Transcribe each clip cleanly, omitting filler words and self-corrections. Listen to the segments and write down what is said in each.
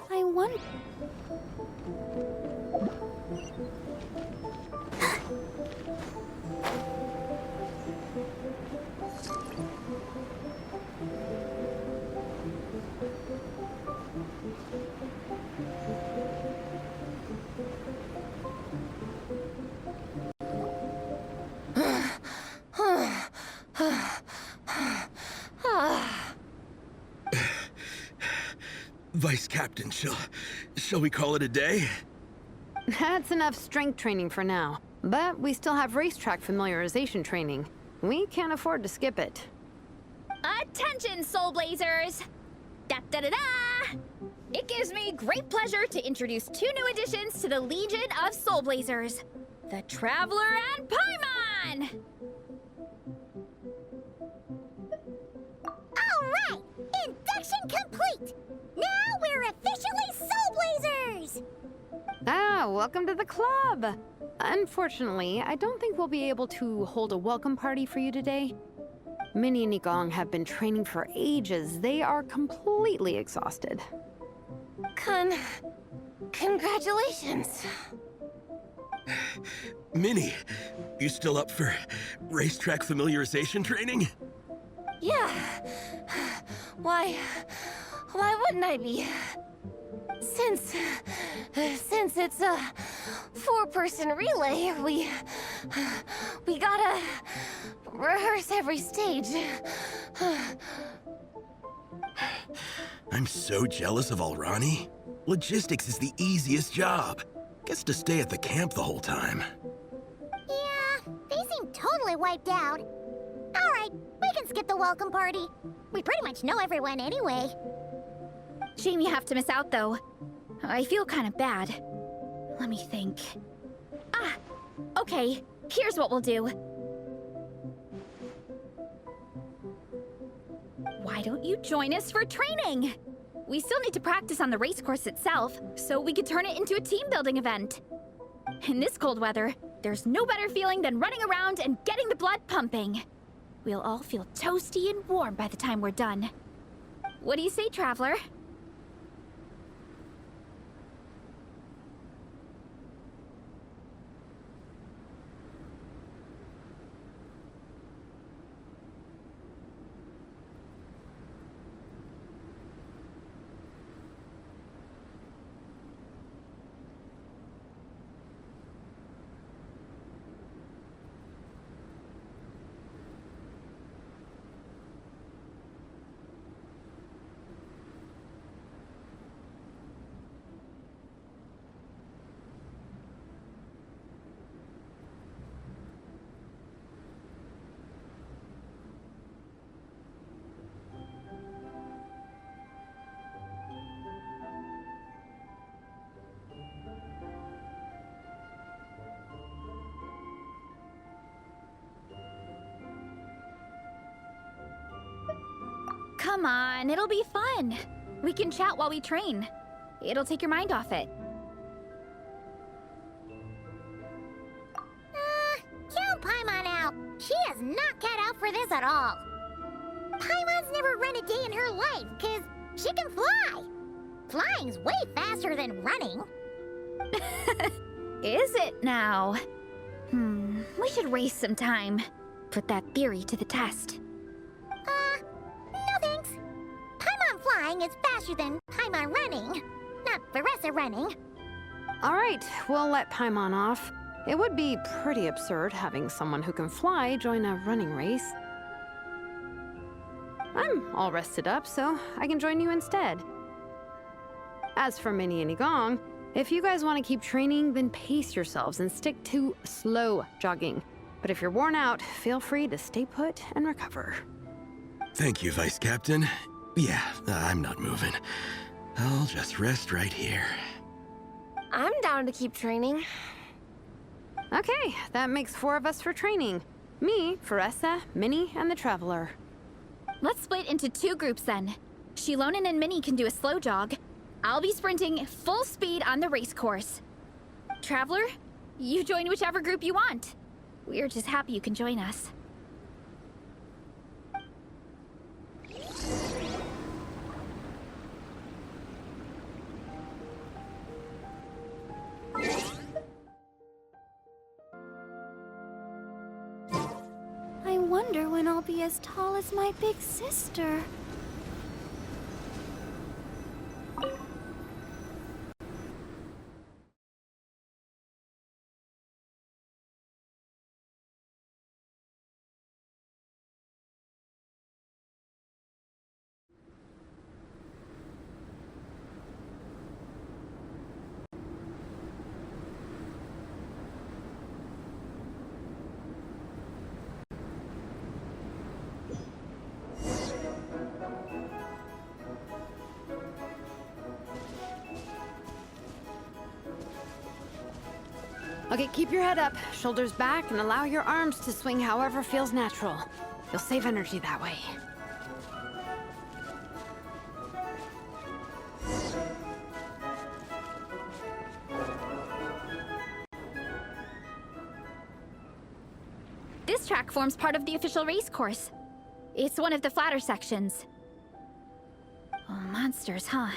I wonder... Vice Captain, shall we call it a day? That's enough strength training for now. But we still have racetrack familiarization training. We can't afford to skip it. Attention, Soul Blazers! Da-da-da-da! It gives me great pleasure to introduce 2 new additions to the Legion of Soul Blazers. The Traveler and Paimon! Alright! Induction complete! Now we're officially Soul Blazers! Ah, welcome to the club! Unfortunately, I don't think we'll be able to hold a welcome party for you today. Minnie and Nikong have been training for ages. They are completely exhausted. Congratulations. Minnie, you still up for racetrack familiarization training? Yeah. Why wouldn't I be? Since it's a 4-person relay, we gotta rehearse every stage. I'm so jealous of Alrani. Logistics is the easiest job. Gets to stay at the camp the whole time. Yeah, they seem totally wiped out. Alright, we can skip the welcome party. We pretty much know everyone anyway. Shame you have to miss out, though. I feel kind of bad. Let me think. Ah! Okay, here's what we'll do. Why don't you join us for training? We still need to practice on the race course itself, so we could turn it into a team-building event. In this cold weather, there's no better feeling than running around and getting the blood pumping. We'll all feel toasty and warm by the time we're done. What do you say, Traveler? Come on, it'll be fun. We can chat while we train. It'll take your mind off it. Count Paimon out. She is not cut out for this at all. Paimon's never run a day in her life, 'cause she can fly. Flying's way faster than running. Is it now? We should race sometime. Put that theory to the test. No thanks. Paimon flying is faster than Paimon running. Not Veressa running. All right, we'll let Paimon off. It would be pretty absurd having someone who can fly join a running race. I'm all rested up, so I can join you instead. As for Minnie and Igong, if you guys want to keep training, then pace yourselves and stick to slow jogging. But if you're worn out, feel free to stay put and recover. Thank you, Vice Captain. Yeah, I'm not moving. I'll just rest right here. I'm down to keep training. Okay, that makes 4 of us for training. Me, Faressa, Minnie, and the Traveler. Let's split into 2 groups then. Shilonen and Minnie can do a slow jog. I'll be sprinting full speed on the race course. Traveler, you join whichever group you want. We're just happy you can join us. I wonder when I'll be as tall as my big sister. Okay, keep your head up, shoulders back, and allow your arms to swing however feels natural. You'll save energy that way. This track forms part of the official race course. It's one of the flatter sections. Oh, monsters, huh?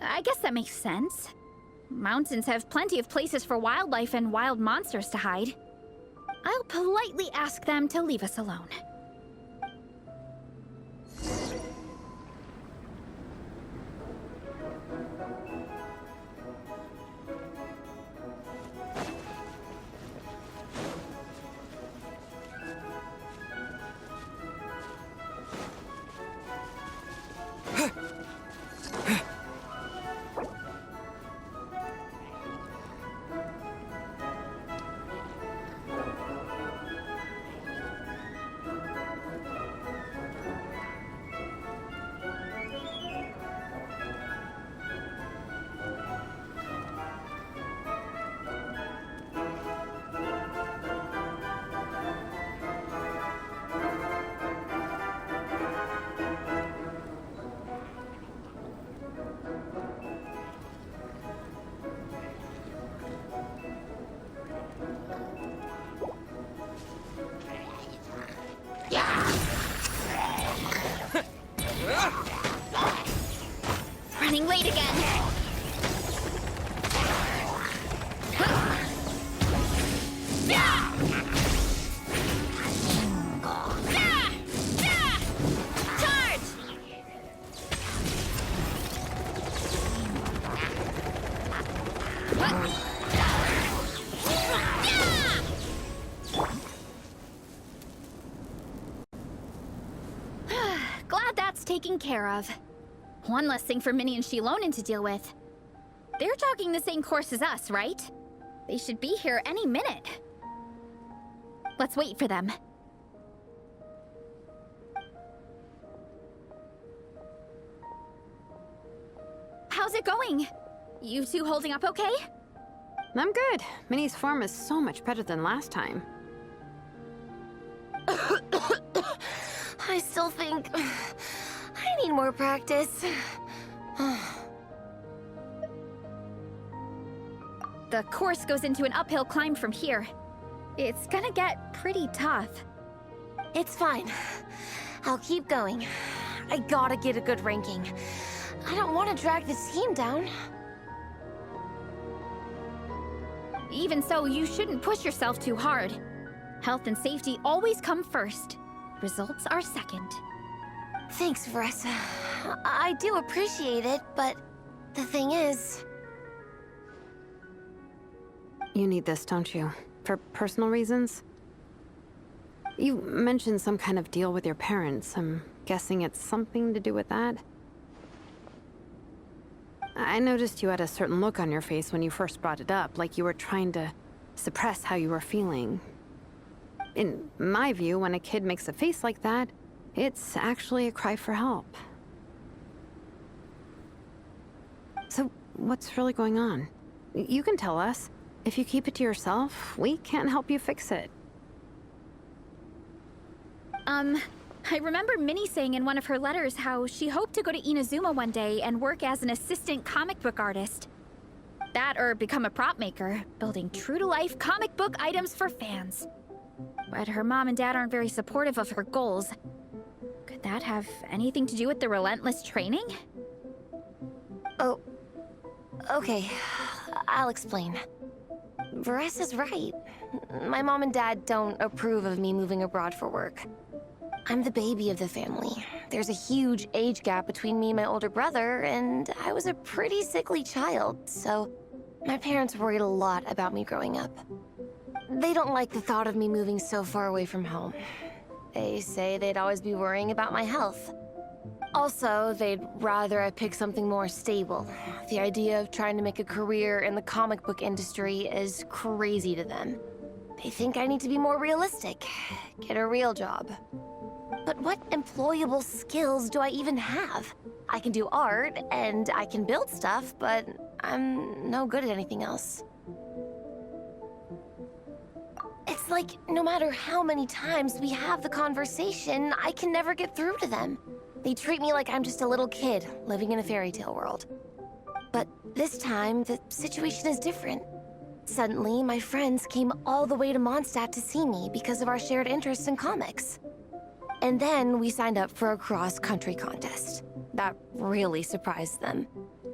I guess that makes sense. Mountains have plenty of places for wildlife and wild monsters to hide. I'll politely ask them to leave us alone. Running late again. Charge! Glad that's taken care of. One less thing for Minnie and Shilonen to deal with. They're jogging the same course as us, right? They should be here any minute. Let's wait for them. How's it going? You two holding up okay? I'm good. Minnie's form is so much better than last time. I still think I need more practice. The course goes into an uphill climb from here. It's gonna get pretty tough. It's fine. I'll keep going. I gotta get a good ranking. I don't want to drag this team down. Even so, you shouldn't push yourself too hard. Health and safety always come first. Results are second. Thanks, Veressa. I do appreciate it, but the thing is... You need this, don't you? For personal reasons? You mentioned some kind of deal with your parents. I'm guessing it's something to do with that? I noticed you had a certain look on your face when you first brought it up, like you were trying to suppress how you were feeling. In my view, when a kid makes a face like that, it's actually a cry for help. So, what's really going on? You can tell us. If you keep it to yourself, we can't help you fix it. I remember Minnie saying in one of her letters how she hoped to go to Inazuma one day and work as an assistant comic book artist. That or become a prop maker, building true-to-life comic book items for fans. But her mom and dad aren't very supportive of her goals. Could that have anything to do with the relentless training? Oh, okay. I'll explain. Varesa's right. My mom and dad don't approve of me moving abroad for work. I'm the baby of the family. There's a huge age gap between me and my older brother, and I was a pretty sickly child, so my parents worried a lot about me growing up. They don't like the thought of me moving so far away from home. They say they'd always be worrying about my health. Also, they'd rather I pick something more stable. The idea of trying to make a career in the comic book industry is crazy to them. They think I need to be more realistic, get a real job. But what employable skills do I even have? I can do art, and I can build stuff, but I'm no good at anything else. It's like, no matter how many times we have the conversation, I can never get through to them. They treat me like I'm just a little kid living in a fairy tale world. But this time, the situation is different. Suddenly, my friends came all the way to Mondstadt to see me because of our shared interest in comics. And then we signed up for a cross-country contest. That really surprised them.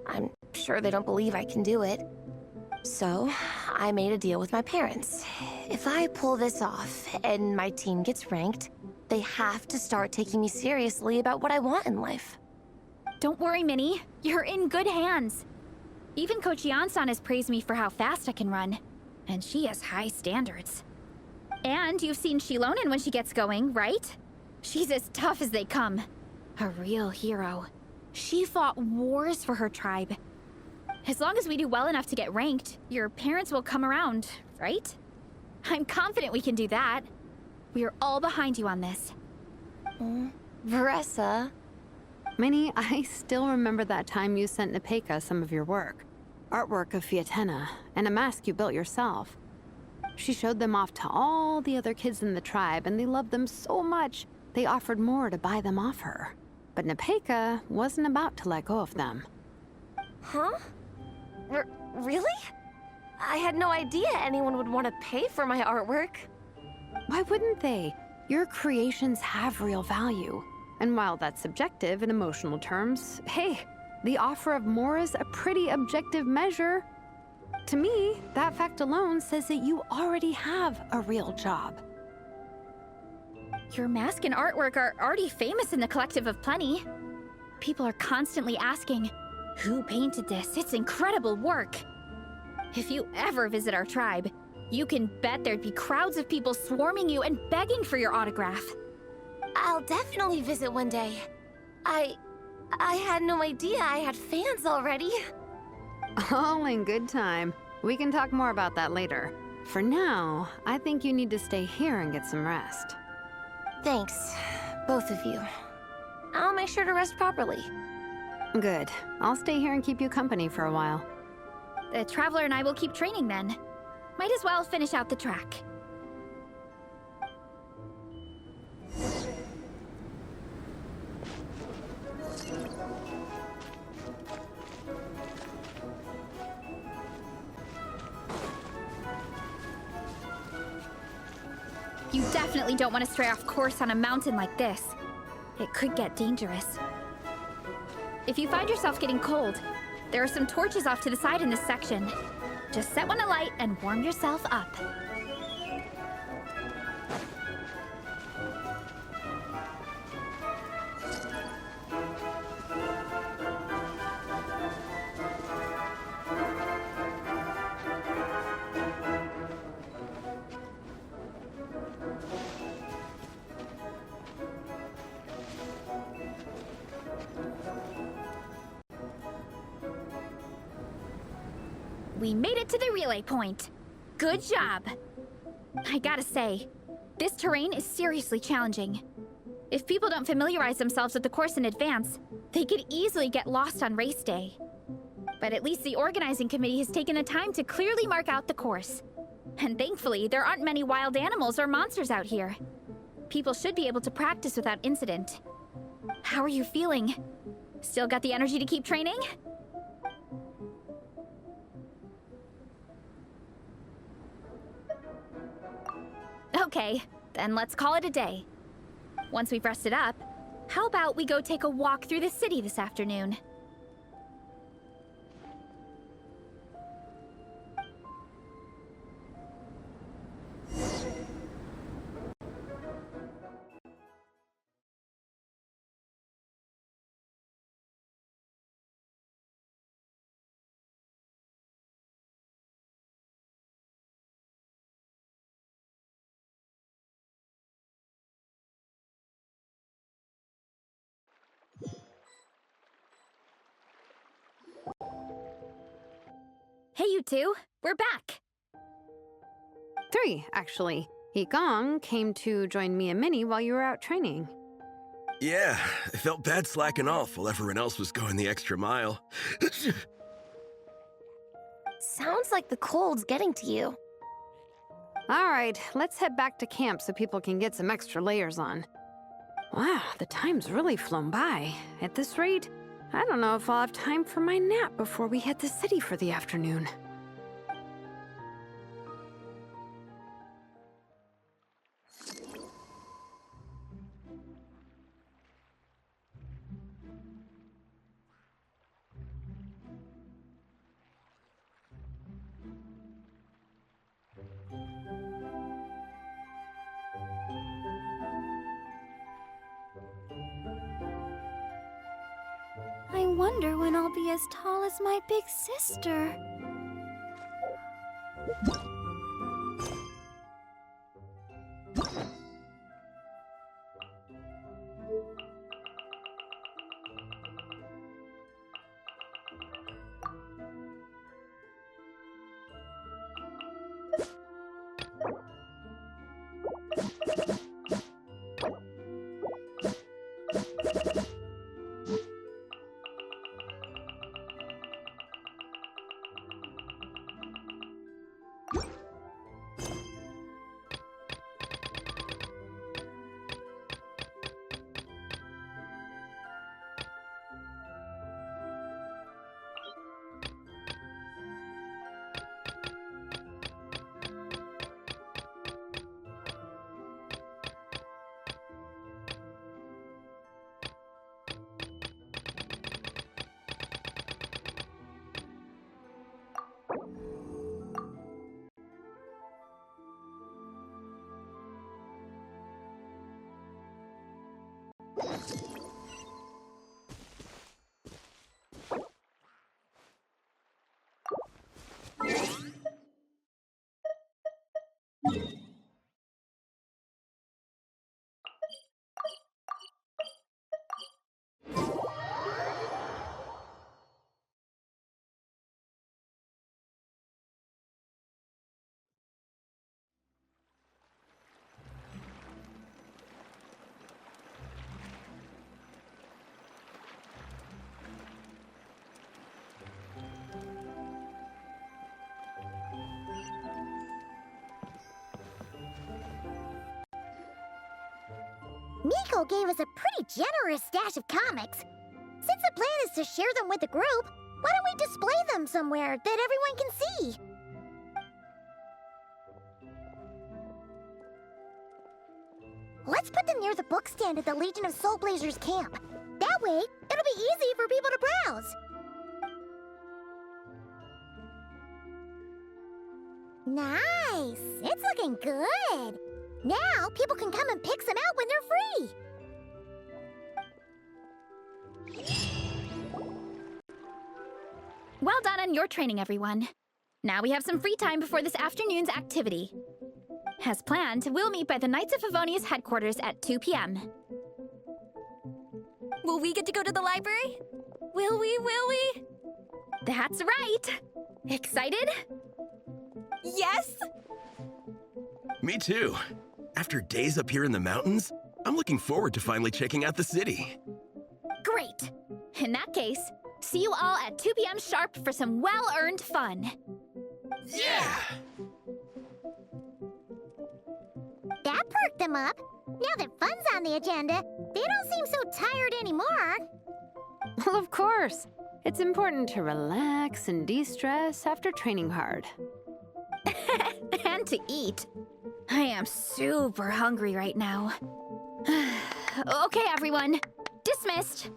I'm sure they don't believe I can do it. So, I made a deal with my parents. If I pull this off and my team gets ranked, they have to start taking me seriously about what I want in life. Don't worry, Minnie. You're in good hands. Even Coach Yan-san has praised me for how fast I can run. And she has high standards. And you've seen Shilonen when she gets going, right? She's as tough as they come. A real hero. She fought wars for her tribe. As long as we do well enough to get ranked, your parents will come around, right? I'm confident we can do that. We are all behind you on this. Varesa. Minnie, I still remember that time you sent Nepeka some of your work. Artwork of Fiatena, and a mask you built yourself. She showed them off to all the other kids in the tribe, and they loved them so much, they offered more to buy them off her. But Nepeka wasn't about to let go of them. Huh? Really? I had no idea anyone would want to pay for my artwork. Why wouldn't they? Your creations have real value. And while that's subjective in emotional terms, hey, the offer of more is a pretty objective measure. To me, that fact alone says that you already have a real job. Your mask and artwork are already famous in the Collective of Plenty. People are constantly asking, who painted this? It's incredible work. If you ever visit our tribe, you can bet there'd be crowds of people swarming you and begging for your autograph. I'll definitely visit one day. I had no idea I had fans already. All in good time. We can talk more about that later. For now, I think you need to stay here and get some rest. Thanks, both of you. I'll make sure to rest properly. Good. I'll stay here and keep you company for a while. The Traveler and I will keep training then. Might as well finish out the track. You definitely don't want to stray off course on a mountain like this. It could get dangerous. If you find yourself getting cold, there are some torches off to the side in this section. Just set one alight and warm yourself up. We made it to the relay point. Good job. I gotta say, this terrain is seriously challenging. If people don't familiarize themselves with the course in advance, they could easily get lost on race day. But at least the organizing committee has taken the time to clearly mark out the course. And thankfully, there aren't many wild animals or monsters out here. People should be able to practice without incident. How are you feeling? Still got the energy to keep training? Okay, then let's call it a day. Once we've rested up, how about we go take a walk through the city this afternoon? Hey, you two. We're back. 3, actually. Igong came to join me and Minnie while you were out training. Yeah, I felt bad slacking off while everyone else was going the extra mile. Sounds like the cold's getting to you. All right, let's head back to camp so people can get some extra layers on. Wow, the time's really flown by. At this rate, I don't know if I'll have time for my nap before we hit the city for the afternoon. I wonder when I'll be as tall as my big sister. Miko gave us a pretty generous stash of comics. Since the plan is to share them with the group, why don't we display them somewhere that everyone can see? Let's put them near the book stand at the Legion of Soul Blazers camp. That way, it'll be easy for people to browse. Nice! It's looking good! Now, people can come and pick some out when they're free! Well done on your training, everyone. Now we have some free time before this afternoon's activity. As planned, we'll meet by the Knights of Favonia's headquarters at 2 p.m. Will we get to go to the library? Will we? That's right! Excited? Yes? Me too. After days up here in the mountains, I'm looking forward to finally checking out the city. Great. In that case, see you all at 2 p.m. sharp for some well-earned fun. Yeah! That perked them up. Now that fun's on the agenda, they don't seem so tired anymore. Well, of course. It's important to relax and de-stress after training hard. And to eat. I am super hungry right now. Okay, everyone. Dismissed.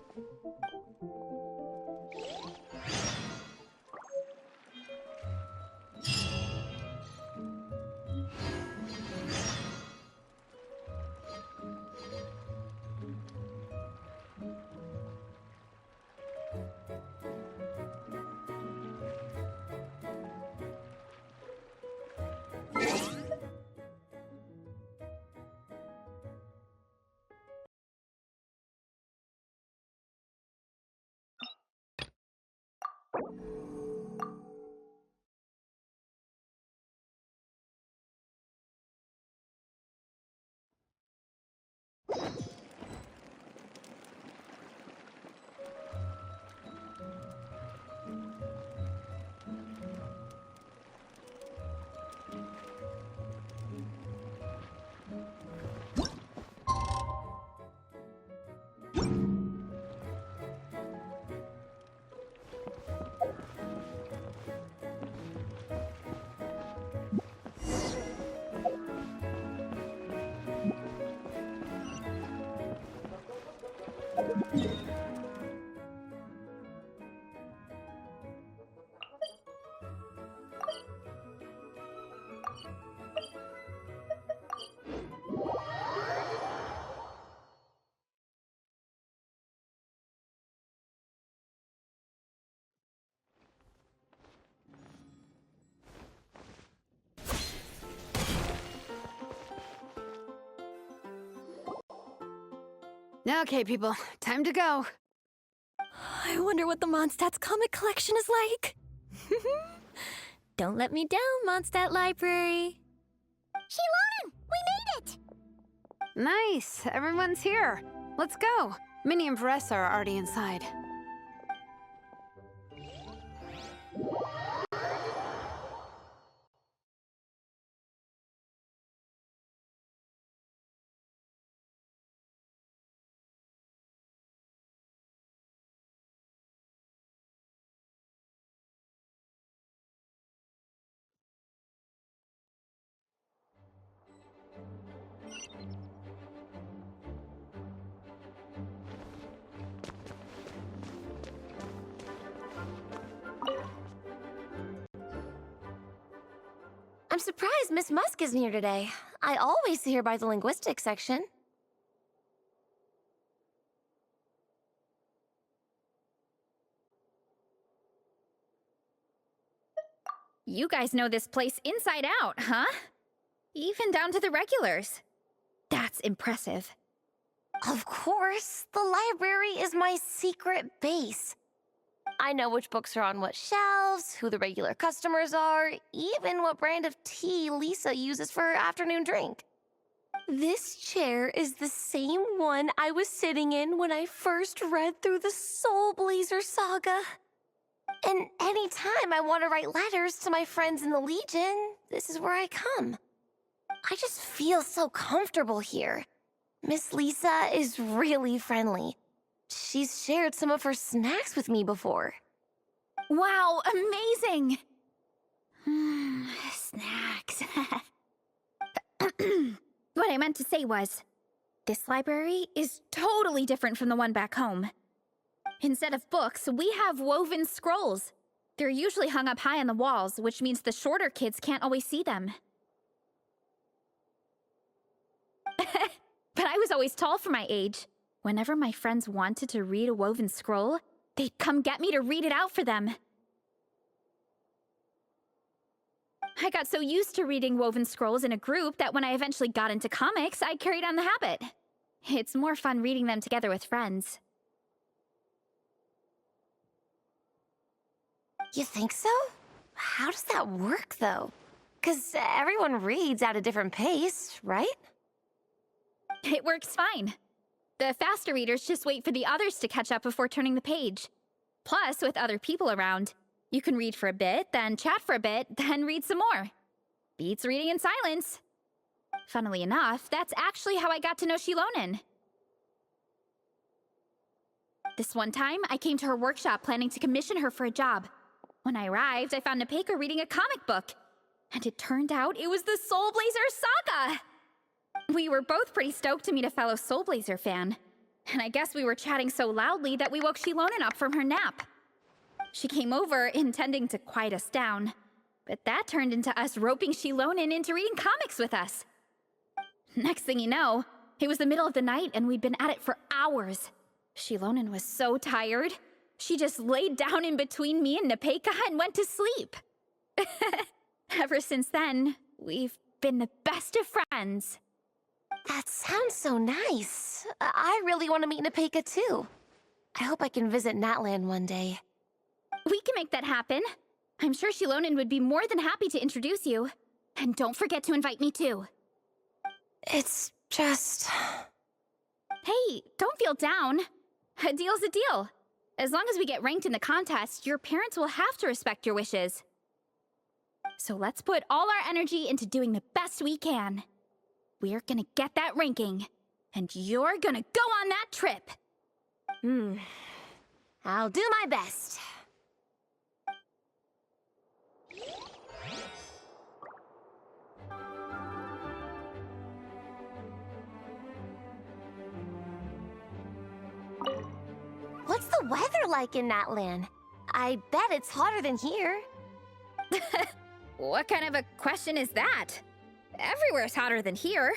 Okay, people, time to go. I wonder what the Mondstadt's comic collection is like. Don't let me down, Mondstadt Library. Shilonen, we made it! Nice, everyone's here. Let's go. Minnie and Varessa are already inside. I'm surprised Miss Musk isn't here today. I always see her by the linguistics section. You guys know this place inside out, huh? Even down to the regulars. That's impressive. Of course, the library is my secret base. I know which books are on what shelves, who the regular customers are, even what brand of tea Lisa uses for her afternoon drink. This chair is the same one I was sitting in when I first read through the Soul Blazer saga. And anytime I want to write letters to my friends in the Legion, this is where I come. I just feel so comfortable here. Miss Lisa is really friendly. She's shared some of her snacks with me before. Wow, amazing! Snacks. What I meant to say was, this library is totally different from the one back home. Instead of books, we have woven scrolls. They're usually hung up high on the walls, which means the shorter kids can't always see them. But I was always tall for my age. Whenever my friends wanted to read a woven scroll, they'd come get me to read it out for them. I got so used to reading woven scrolls in a group that when I eventually got into comics, I carried on the habit. It's more fun reading them together with friends. You think so? How does that work, though? Because everyone reads at a different pace, right? It works fine. The faster readers just wait for the others to catch up before turning the page. Plus, with other people around, you can read for a bit, then chat for a bit, then read some more. Beats reading in silence. Funnily enough, that's actually how I got to know Shilonen. This one time, I came to her workshop planning to commission her for a job. When I arrived, I found Nepeka reading a comic book. And it turned out it was the Soul Blazer Saga! We were both pretty stoked to meet a fellow Soul Blazer fan. And I guess we were chatting so loudly that we woke Shilonen up from her nap. She came over, intending to quiet us down. But that turned into us roping Shilonen into reading comics with us. Next thing you know, it was the middle of the night and we'd been at it for hours. Shilonen was so tired, she just laid down in between me and Nepeka and went to sleep. Ever since then, we've been the best of friends. That sounds so nice. I really want to meet Nepeka too. I hope I can visit Natland one day. We can make that happen. I'm sure Shilonen would be more than happy to introduce you. And don't forget to invite me too. It's just... Hey, don't feel down. A deal's a deal. As long as we get ranked in the contest, your parents will have to respect your wishes. So let's put all our energy into doing the best we can. We're gonna get that ranking, and you're gonna go on that trip. I'll do my best. What's the weather like in Natland? I bet it's hotter than here. What kind of a question is that? Everywhere's hotter than here.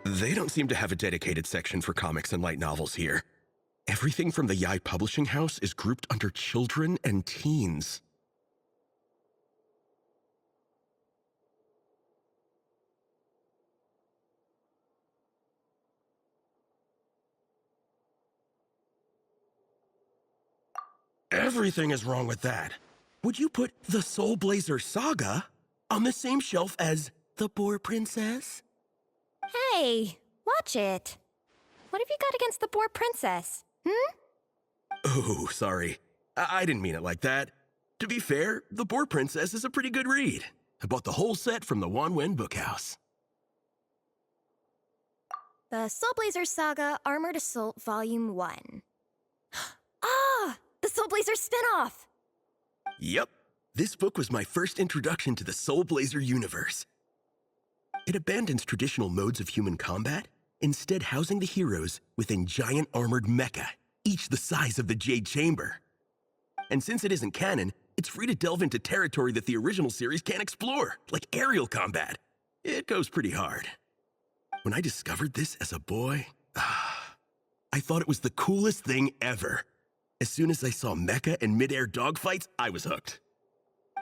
They don't seem to have a dedicated section for comics and light novels here. Everything from the Yai Publishing House is grouped under children and teens. Everything is wrong with that. Would you put the Soul Blazer Saga on the same shelf as the Boar Princess? Hey, watch it. What have you got against the Boar Princess? Oh, sorry. I didn't mean it like that. To be fair, the Boar Princess is a pretty good read. I bought the whole set from the Wanwen Bookhouse. The Soul Blazer Saga Armored Assault Volume 1. Ah! The Soul Blazer spin-off! Yep. This book was my first introduction to the Soul Blazer universe. It abandons traditional modes of human combat, instead housing the heroes within giant armored mecha, each the size of the Jade Chamber. And since it isn't canon, it's free to delve into territory that the original series can't explore, like aerial combat. It goes pretty hard. When I discovered this as a boy, I thought it was the coolest thing ever. As soon as I saw mecha and mid-air dogfights, I was hooked.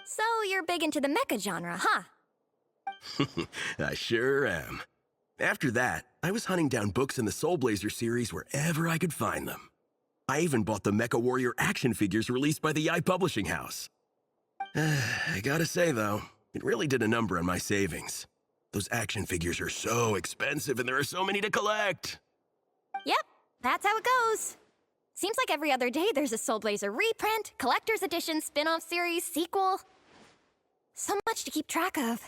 So you're big into the mecha genre, huh? I sure am. After that, I was hunting down books in the Soul Blazer series wherever I could find them. I even bought the Mecha Warrior action figures released by the Yai Publishing House. I gotta say, though, it really did a number on my savings. Those action figures are so expensive and there are so many to collect. Yep, that's how it goes. Seems like every other day there's a Soul Blazer reprint, collector's edition, spin-off series, sequel. So much to keep track of.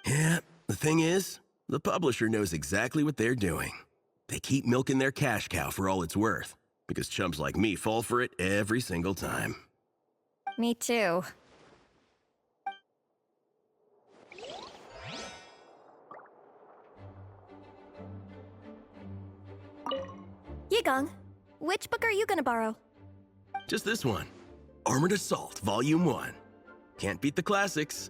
Yeah, the thing is, the publisher knows exactly what they're doing. They keep milking their cash cow for all it's worth, because chumps like me fall for it every single time. Me too. Yigong, which book are you gonna borrow? Just this one. Armored Assault, Volume 1. Can't beat the classics.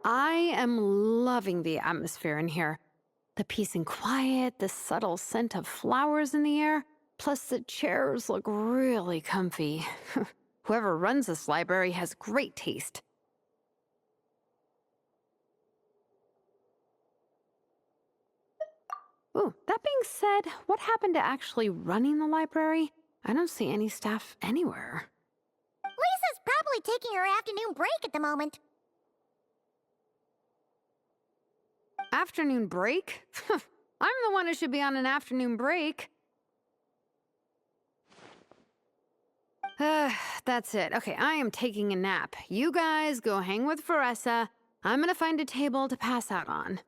I am loving the atmosphere in here. The peace and quiet, the subtle scent of flowers in the air, plus the chairs look really comfy. Whoever runs this library has great taste. Ooh, that being said, what happened to actually running the library? I don't see any staff anywhere. Lisa's probably taking her afternoon break at the moment. Afternoon break? I'm the one who should be on an afternoon break. That's it. Okay, I am taking a nap. You guys go hang with Veressa. I'm gonna find a table to pass out on.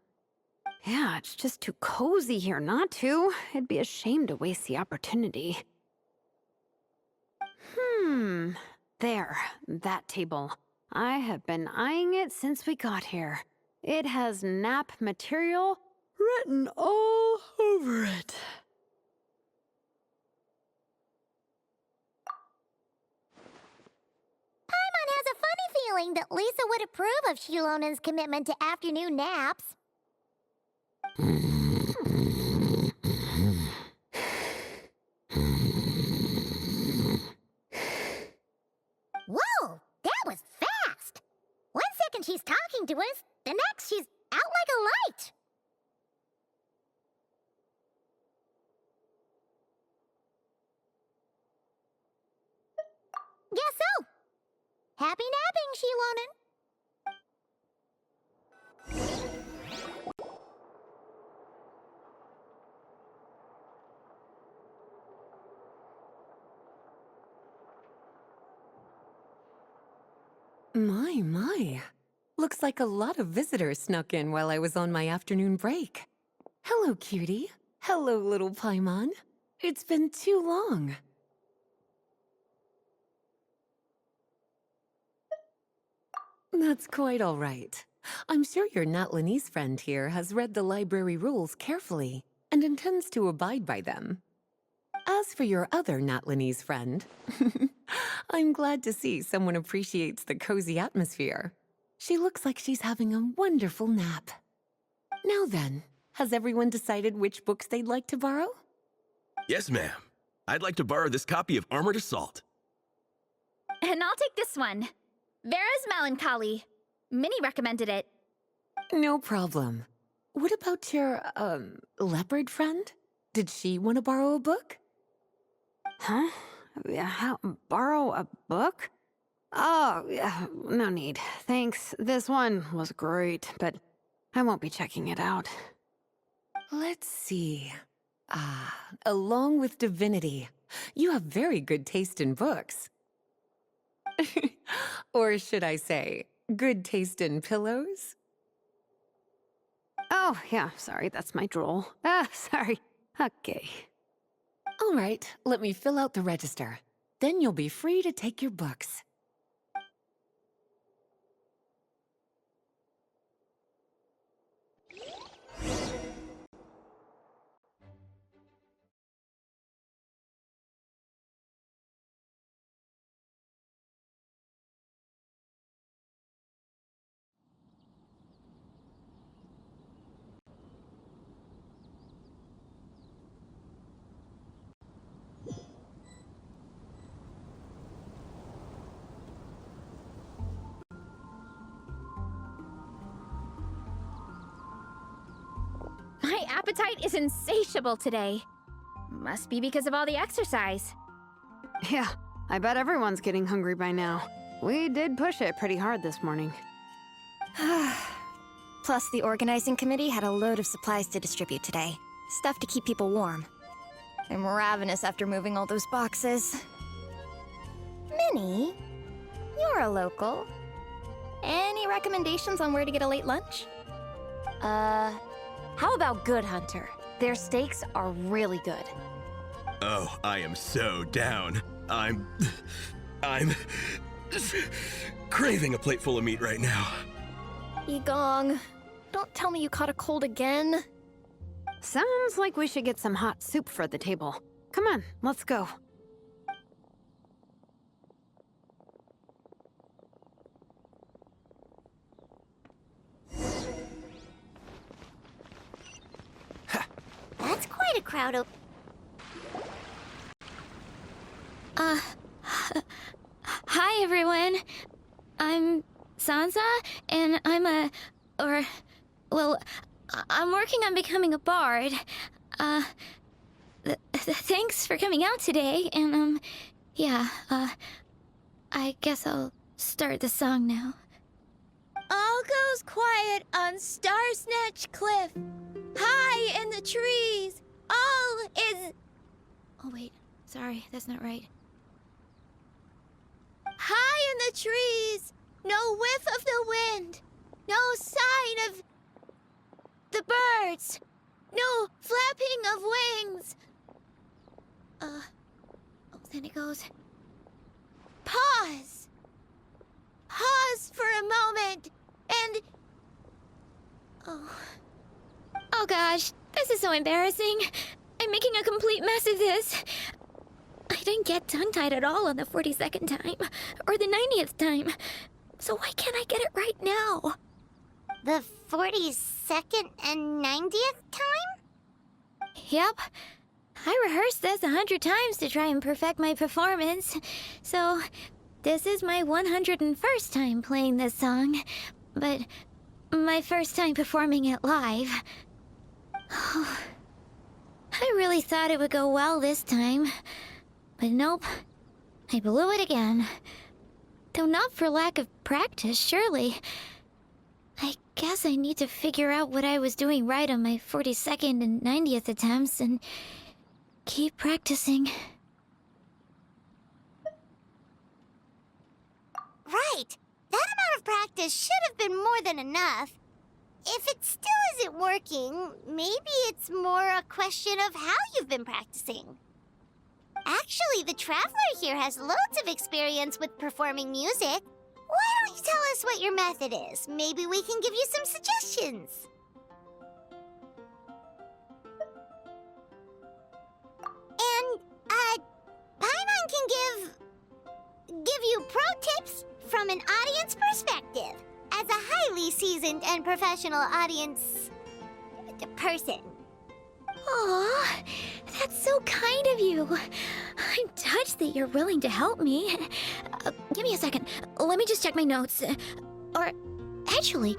Yeah, it's just too cozy here not to. It'd be a shame to waste the opportunity. There, that table. I have been eyeing it since we got here. It has nap material written all over it. Paimon has a funny feeling that Lisa would approve of Shilonen's commitment to afternoon naps. Whoa, that was fast! 1 second she's talking to us, the next she's out like a light. Guess so. Happy napping, Shilonen. My. Looks like a lot of visitors snuck in while I was on my afternoon break. Hello, cutie. Hello, little Paimon. It's been too long. That's quite all right. I'm sure your Natlanese friend here has read the library rules carefully and intends to abide by them. As for your other Natlanese friend, I'm glad to see someone appreciates the cozy atmosphere. She looks like she's having a wonderful nap. Now then, has everyone decided which books they'd like to borrow? Yes, ma'am. I'd like to borrow this copy of Armored Assault. And I'll take this one. Vera's Melancholy. Minnie recommended it. No problem. What about your, leopard friend? Did she want to borrow a book? Huh? Borrow a book? Oh, yeah, no need. Thanks. This one was great, but I won't be checking it out. Let's see. Along with Divinity, you have very good taste in books. Or should I say, good taste in pillows? Oh, yeah, sorry, that's my drool. Sorry. Okay. All right, let me fill out the register. Then you'll be free to take your books. My appetite is insatiable today. Must be because of all the exercise. Yeah, I bet everyone's getting hungry by now. We did push it pretty hard this morning. Plus, the organizing committee had a load of supplies to distribute today. Stuff to keep people warm. I'm ravenous after moving all those boxes. Minnie, you're a local. Any recommendations on where to get a late lunch? How about Good Hunter? Their steaks are really good. Oh, I am so down. I'm craving a plate full of meat right now. Yigong, don't tell me you caught a cold again. Sounds like we should get some hot soup for the table. Come on, let's go. That's quite a crowd of... Hi, everyone. I'm Sansa, and I'm working on becoming a bard. Thanks for coming out today, and, I guess I'll start the song now. All goes quiet on Star Snatch Cliff. High in the trees, all is... Oh, wait. Sorry, that's not right. High in the trees, no whiff of the wind, no sign of the birds, no flapping of wings. Then it goes... Pause. Pause for a moment, and... Oh gosh, this is so embarrassing. I'm making a complete mess of this. I didn't get tongue-tied at all on the 42nd time, or the 90th time. So why can't I get it right now? The 42nd and 90th time? Yep. I rehearsed this 100 times to try and perfect my performance. So, this is my 101st time playing this song. But my first time performing it live. I really thought it would go well this time. But nope. I blew it again. Though not for lack of practice, surely. I guess I need to figure out what I was doing right on my 42nd and 90th attempts and keep practicing. Right. That amount of practice should have been more than enough. If it still isn't working, maybe it's more a question of how you've been practicing. Actually, the Traveler here has loads of experience with performing music. Why don't you tell us what your method is? Maybe we can give you some suggestions. And, Paimon can give you pro tips from an audience perspective, as a highly seasoned and professional audience person. Aw, that's so kind of you. I'm touched that you're willing to help me. Give me a second. Let me just check my notes. Or, actually,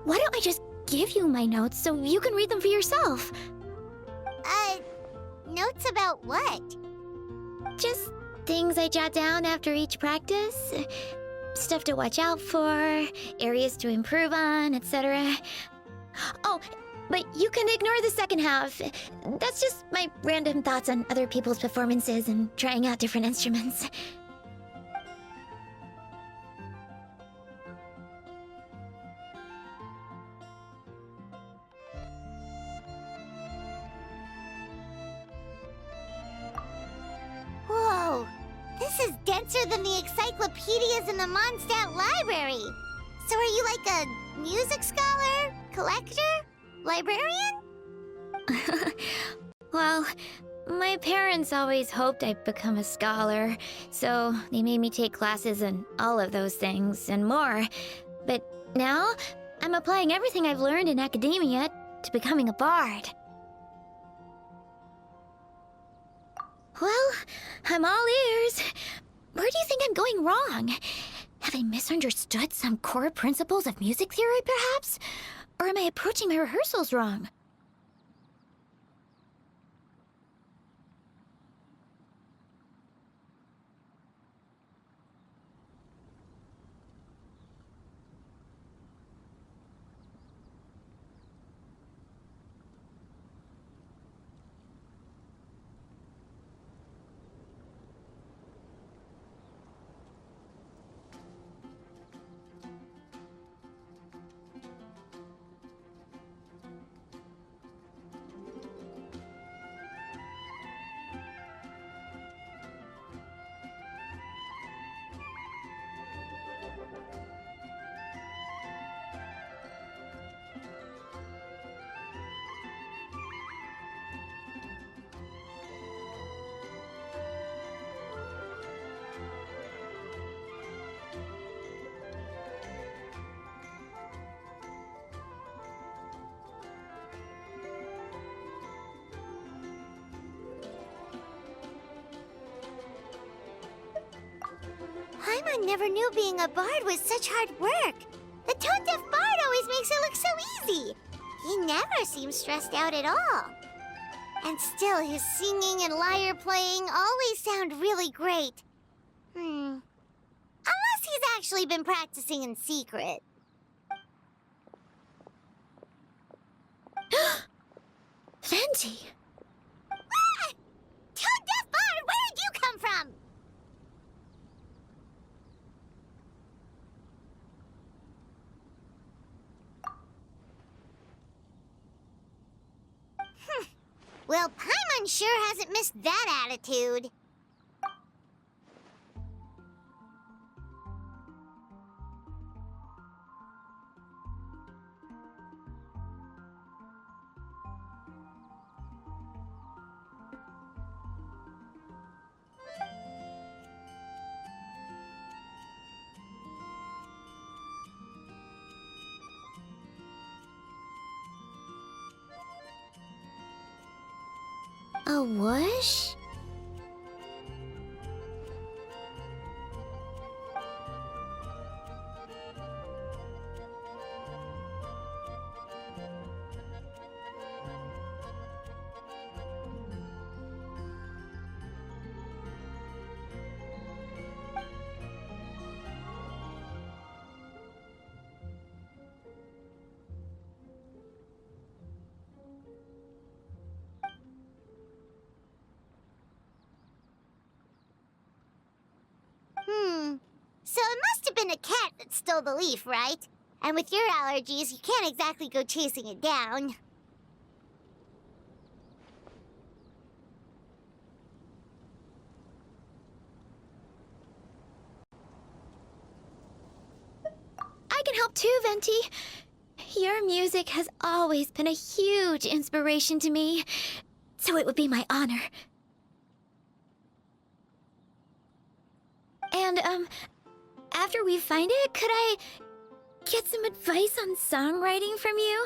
why don't I just give you my notes so you can read them for yourself? Notes about what? Just things I jot down after each practice. Stuff to watch out for, areas to improve on, etc. Oh, but you can ignore the second half. That's just my random thoughts on other people's performances and trying out different instruments. Whoa! This is denser than the encyclopedias in the Mondstadt library. So are you like a music scholar? Collector? Librarian? Well, my parents always hoped I'd become a scholar, so they made me take classes in all of those things and more. But now, I'm applying everything I've learned in academia to becoming a bard. Well, I'm all ears. Where do you think I'm going wrong? Have I misunderstood some core principles of music theory, perhaps? Or am I approaching my rehearsals wrong? Paimon never knew being a bard was such hard work. The tone-deaf bard always makes it look so easy. He never seems stressed out at all. And still, his singing and lyre playing always sound really great. Unless he's actually been practicing in secret. Venti! Ah! Tone-deaf bard, where did you come from? Well, Paimon sure hasn't missed that attitude. A whoosh? So it must have been a cat that stole the leaf, right? And with your allergies, you can't exactly go chasing it down. I can help too, Venti. Your music has always been a huge inspiration to me, so it would be my honor. And, after we find it, could I get some advice on songwriting from you?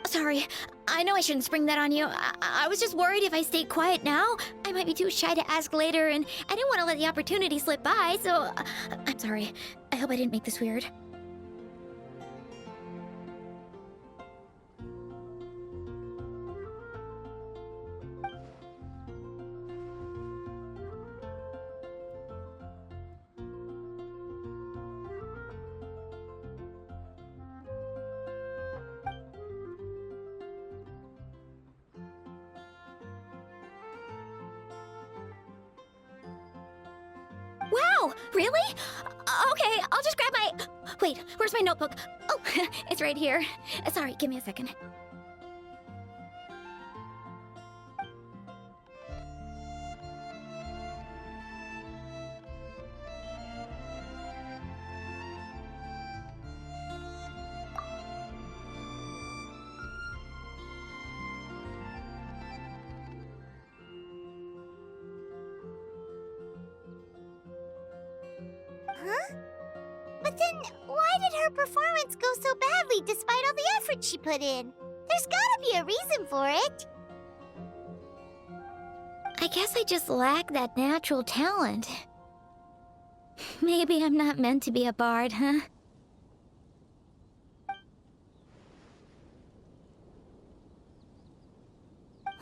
Sorry, I know I shouldn't spring that on you. I was just worried if I stayed quiet now, I might be too shy to ask later, and I didn't want to let the opportunity slip by, so I'm sorry. I hope I didn't make this weird. Wow, really? Okay, I'll just grab my... Wait, where's my notebook? Oh, it's right here. Sorry, give me a second. Huh? But then, why did her performance go so badly despite all the effort she put in? There's gotta be a reason for it. I guess I just lack that natural talent. Maybe I'm not meant to be a bard, huh?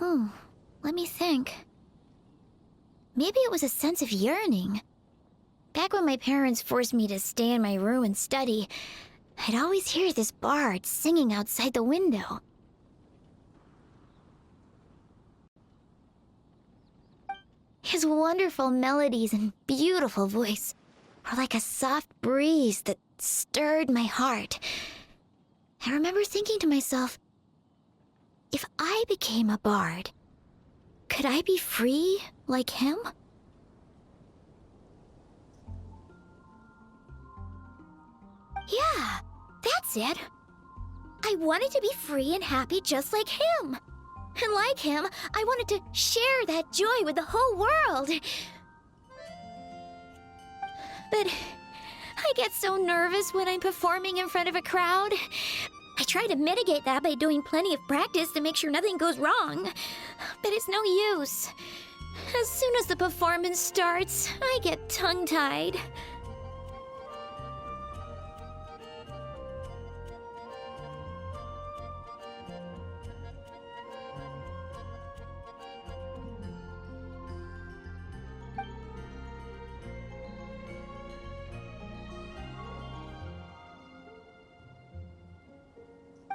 Oh, let me think. Maybe it was a sense of yearning. Back when my parents forced me to stay in my room and study, I'd always hear this bard singing outside the window. His wonderful melodies and beautiful voice were like a soft breeze that stirred my heart. I remember thinking to myself, if I became a bard, could I be free like him? Yeah, that's it. I wanted to be free and happy just like him. And like him, I wanted to share that joy with the whole world. But I I get so nervous when I'm performing in front of a crowd. I try to mitigate that by doing plenty of practice to make sure nothing goes wrong. But it's no use. As soon as the performance starts, I get tongue-tied.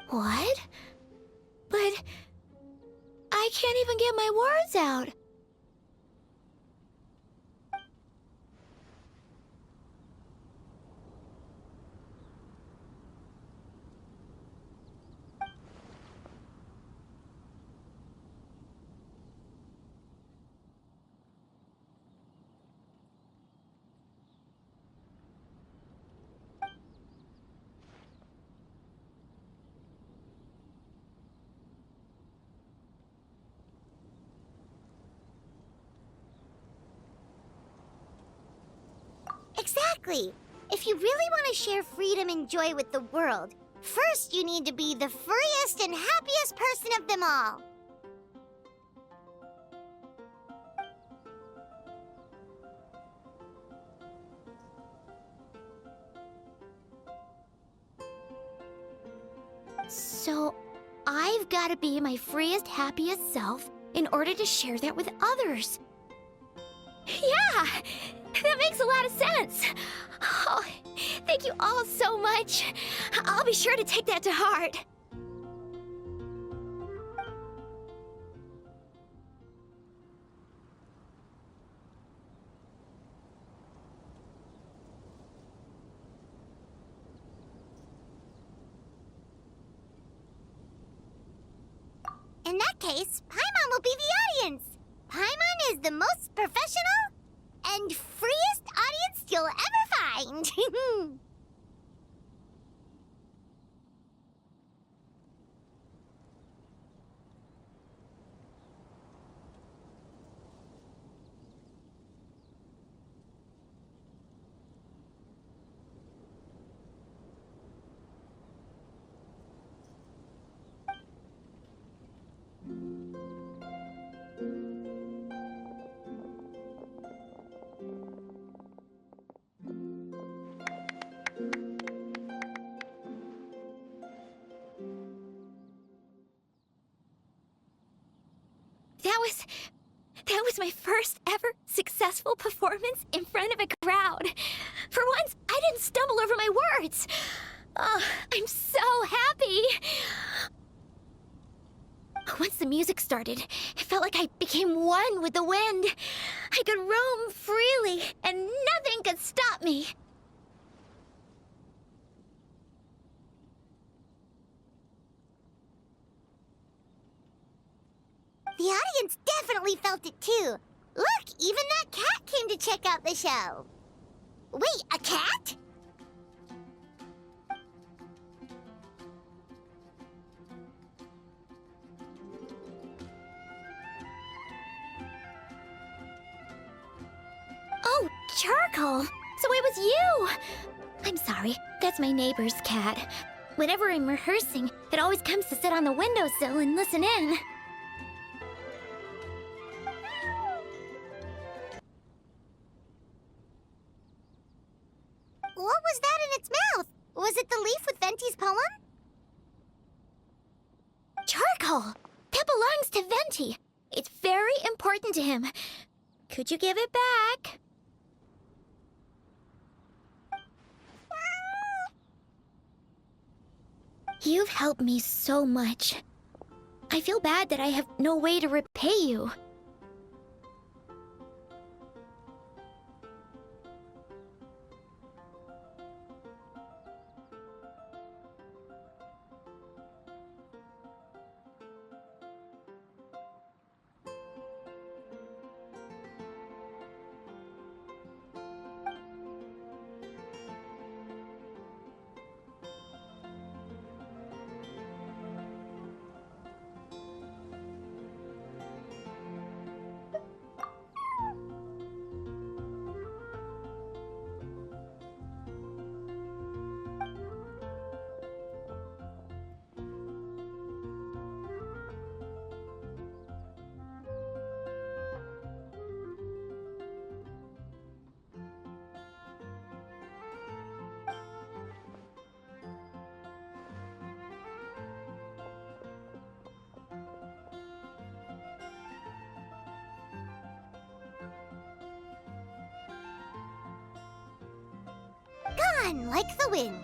What? But I can't even get my words out. Exactly. If you really want to share freedom and joy with the world, first you need to be the freest and happiest person of them all. So, I've got to be my freest, happiest self in order to share that with others. Yeah, that makes a lot of sense. Oh, thank you all so much. I'll be sure to take that to heart. In that case, Paimon will be the audience. Paimon is the most professional and freest audience you'll ever find. That was my first ever successful performance in front of a crowd. For once, I didn't stumble over my words. Oh, I'm so happy. Once the music started, it felt like I became one with the wind. I could roam freely, and nothing could stop me. The audience definitely felt it too. Look, even that cat came to check out the show. Wait, a cat? Oh, Charcoal! So it was you! I'm sorry, that's my neighbor's cat. Whenever I'm rehearsing, it always comes to sit on the windowsill and listen in. What was that in its mouth? Was it the leaf with Venti's poem? Charcoal! That belongs to Venti. It's very important to him. Could you give it back? You've helped me so much. I feel bad that I have no way to repay you. Run like the wind.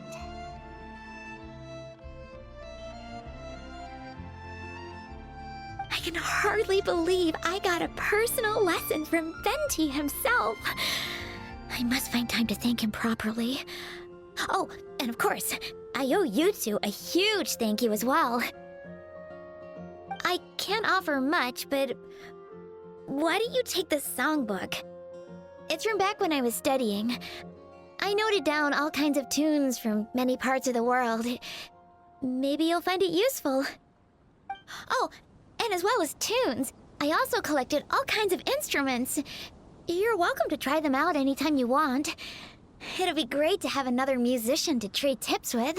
I can hardly believe I got a personal lesson from Venti himself. I must find time to thank him properly. Oh, and of course, I owe you two a huge thank you as well. I can't offer much, but why don't you take this songbook? It's from back when I was studying. I noted down all kinds of tunes from many parts of the world. Maybe you'll find it useful. Oh, and as well as tunes, I also collected all kinds of instruments. You're welcome to try them out anytime you want. It'll be great to have another musician to trade tips with.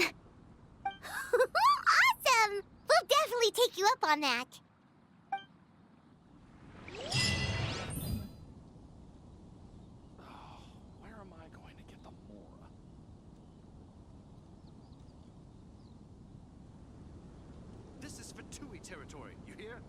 Awesome! We'll definitely take you up on that. Where am I going to get the Mora? This is Fatui territory, you hear?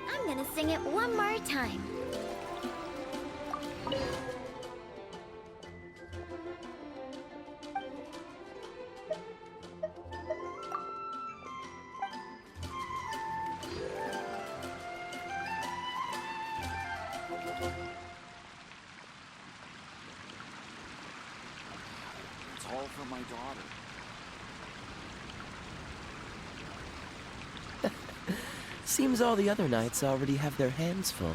I'm gonna sing it one more time. It's all for my daughter. Seems all the other knights already have their hands full.